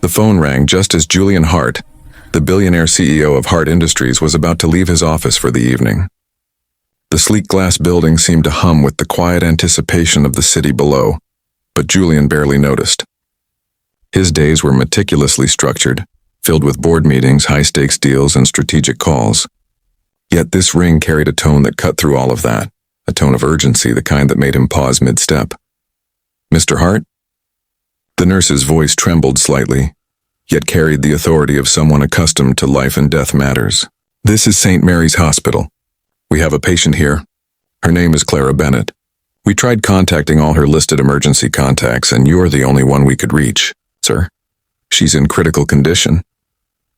The phone rang just as Julian Hart, the billionaire CEO of Hart Industries, was about to leave his office for the evening. The sleek glass building seemed to hum with the quiet anticipation of the city below, but Julian barely noticed. His days were meticulously structured, filled with board meetings, high-stakes deals, and strategic calls. Yet this ring carried a tone that cut through all of that, a tone of urgency, the kind that made him pause mid-step. "Mr. Hart?" The nurse's voice trembled slightly, yet carried the authority of someone accustomed to life and death matters. "This is St. Mary's Hospital. We have a patient here. Her name is Clara Bennett. We tried contacting all her listed emergency contacts, and you're the only one we could reach, sir. She's in critical condition."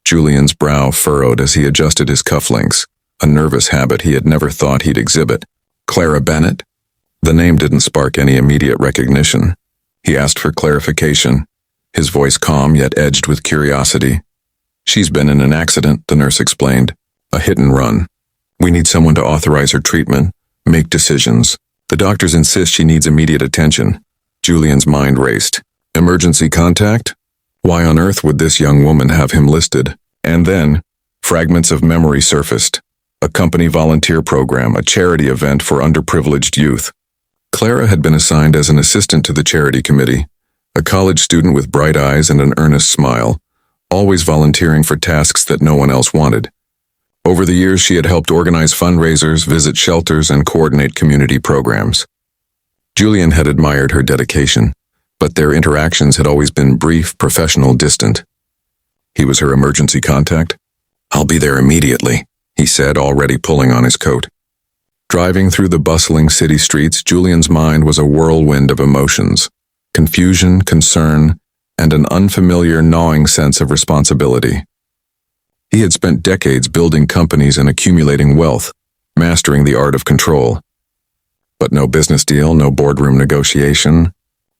Julian's brow furrowed as he adjusted his cufflinks, a nervous habit he had never thought he'd exhibit. "Clara Bennett?" The name didn't spark any immediate recognition. He asked for clarification, his voice calm yet edged with curiosity. "She's been in an accident," the nurse explained. "A hit and run. We need someone to authorize her treatment, make decisions. The doctors insist she needs immediate attention." Julian's mind raced. Emergency contact? Why on earth would this young woman have him listed? And then, fragments of memory surfaced. A company volunteer program, a charity event for underprivileged youth. Clara had been assigned as an assistant to the charity committee, a college student with bright eyes and an earnest smile, always volunteering for tasks that no one else wanted. Over the years, she had helped organize fundraisers, visit shelters, and coordinate community programs. Julian had admired her dedication, but their interactions had always been brief, professional, distant. He was her emergency contact? "I'll be there immediately," he said, already pulling on his coat. Driving through the bustling city streets, Julian's mind was a whirlwind of emotions, confusion, concern, and an unfamiliar, gnawing sense of responsibility. He had spent decades building companies and accumulating wealth, mastering the art of control. But no business deal, no boardroom negotiation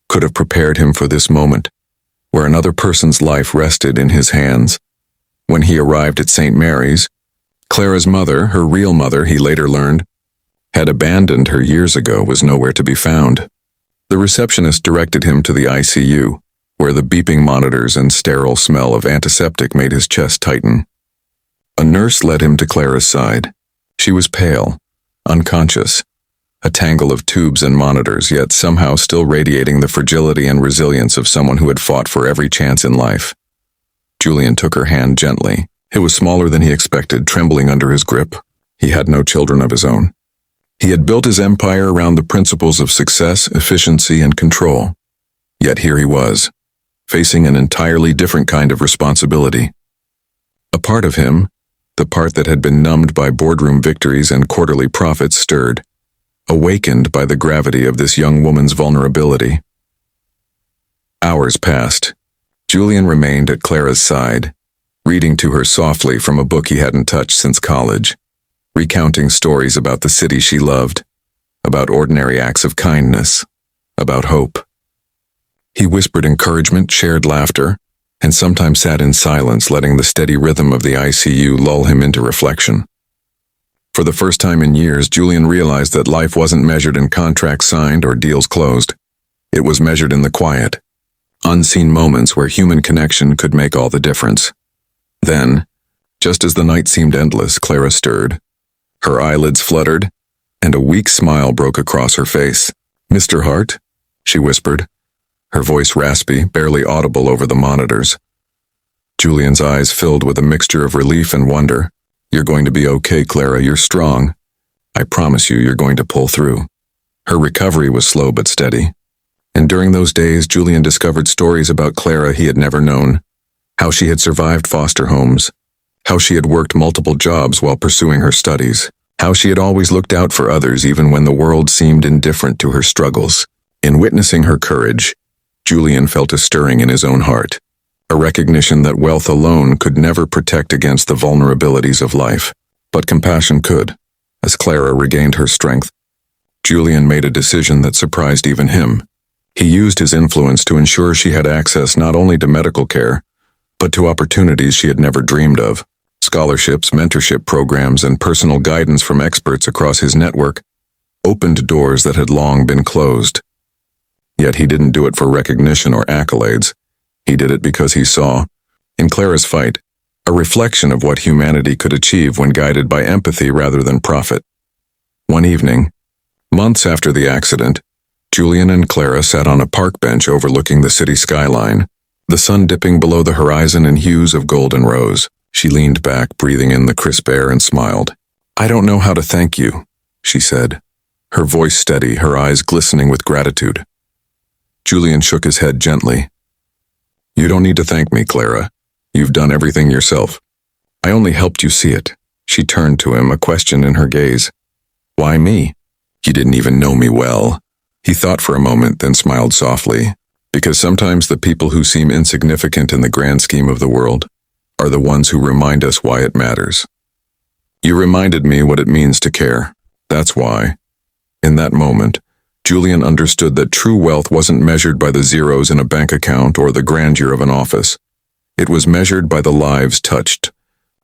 could have prepared him for this moment, where another person's life rested in his hands. When he arrived at St. Mary's, Clara's mother, her real mother, he later learned, had abandoned her years ago, was nowhere to be found. The receptionist directed him to the ICU, where the beeping monitors and sterile smell of antiseptic made his chest tighten. A nurse led him to Clara's side. She was pale, unconscious, a tangle of tubes and monitors, yet somehow still radiating the fragility and resilience of someone who had fought for every chance in life. Julian took her hand gently. It was smaller than he expected, trembling under his grip. He had no children of his own. He had built his empire around the principles of success, efficiency, and control. Yet here he was, facing an entirely different kind of responsibility. A part of him, the part that had been numbed by boardroom victories and quarterly profits, stirred, awakened by the gravity of this young woman's vulnerability. Hours passed. Julian remained at Clara's side, reading to her softly from a book he hadn't touched since college, recounting stories about the city she loved, about ordinary acts of kindness, about hope. He whispered encouragement, shared laughter, and sometimes sat in silence, letting the steady rhythm of the ICU lull him into reflection. For the first time in years, Julian realized that life wasn't measured in contracts signed or deals closed. It was measured in the quiet, unseen moments where human connection could make all the difference. Then, just as the night seemed endless, Clara stirred. Her eyelids fluttered, and a weak smile broke across her face. "Mr. Hart?" she whispered, her voice raspy, barely audible over the monitors. Julian's eyes filled with a mixture of relief and wonder. "You're going to be okay, Clara. You're strong. I promise you, you're going to pull through." Her recovery was slow but steady. And during those days, Julian discovered stories about Clara he had never known. How she had survived foster homes. How she had worked multiple jobs while pursuing her studies. How she had always looked out for others even when the world seemed indifferent to her struggles. In witnessing her courage, Julian felt a stirring in his own heart. A recognition that wealth alone could never protect against the vulnerabilities of life. But compassion could. As Clara regained her strength, Julian made a decision that surprised even him. He used his influence to ensure she had access not only to medical care, but to opportunities she had never dreamed of. Scholarships, mentorship programs, and personal guidance from experts across his network opened doors that had long been closed. Yet he didn't do it for recognition or accolades. He did it because he saw, in Clara's fight, a reflection of what humanity could achieve when guided by empathy rather than profit. One evening, months after the accident, Julian and Clara sat on a park bench overlooking the city skyline, the sun dipping below the horizon in hues of gold and rose. She leaned back, breathing in the crisp air, and smiled. "I don't know how to thank you," she said, her voice steady, her eyes glistening with gratitude. Julian shook his head gently. "You don't need to thank me, Clara. You've done everything yourself. I only helped you see it." She turned to him, a question in her gaze. "Why me? You didn't even know me well." He thought for a moment, then smiled softly. "Because sometimes the people who seem insignificant in the grand scheme of the world are the ones who remind us why it matters. You reminded me what it means to care. That's why." In that moment, Julian understood that true wealth wasn't measured by the zeros in a bank account or the grandeur of an office. It was measured by the lives touched,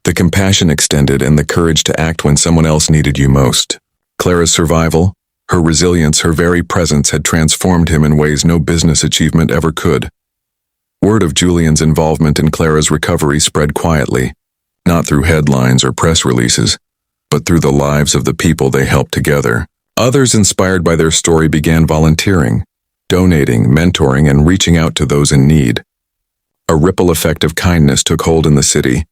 the compassion extended, and the courage to act when someone else needed you most. Clara's survival, her resilience, her very presence had transformed him in ways no business achievement ever could. Word of Julian's involvement in Clara's recovery spread quietly, not through headlines or press releases, but through the lives of the people they helped together. Others, inspired by their story, began volunteering, donating, mentoring, and reaching out to those in need. A ripple effect of kindness took hold in the city,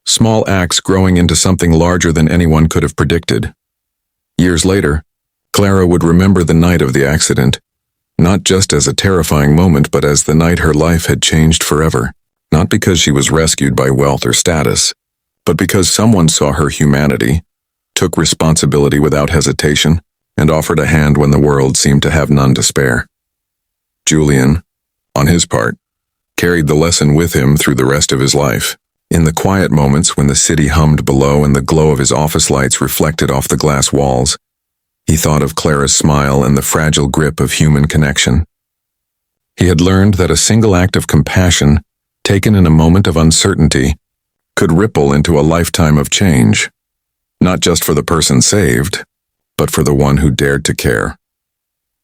small acts growing into something larger than anyone could have predicted. Years later, Clara would remember the night of the accident, not just as a terrifying moment, but as the night her life had changed forever. Not because she was rescued by wealth or status, but because someone saw her humanity, took responsibility without hesitation, and offered a hand when the world seemed to have none to spare. Julian, on his part, carried the lesson with him through the rest of his life. In the quiet moments when the city hummed below and the glow of his office lights reflected off the glass walls, he thought of Clara's smile and the fragile grip of human connection. He had learned that a single act of compassion, taken in a moment of uncertainty, could ripple into a lifetime of change, not just for the person saved, but for the one who dared to care.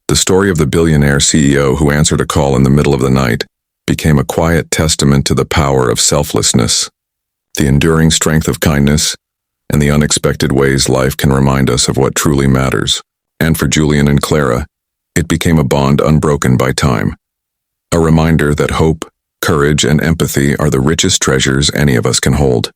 The story of the billionaire CEO who answered a call in the middle of the night became a quiet testament to the power of selflessness, the enduring strength of kindness, and the unexpected ways life can remind us of what truly matters. And for Julian and Clara, it became a bond unbroken by time, a reminder that hope, courage, and empathy are the richest treasures any of us can hold.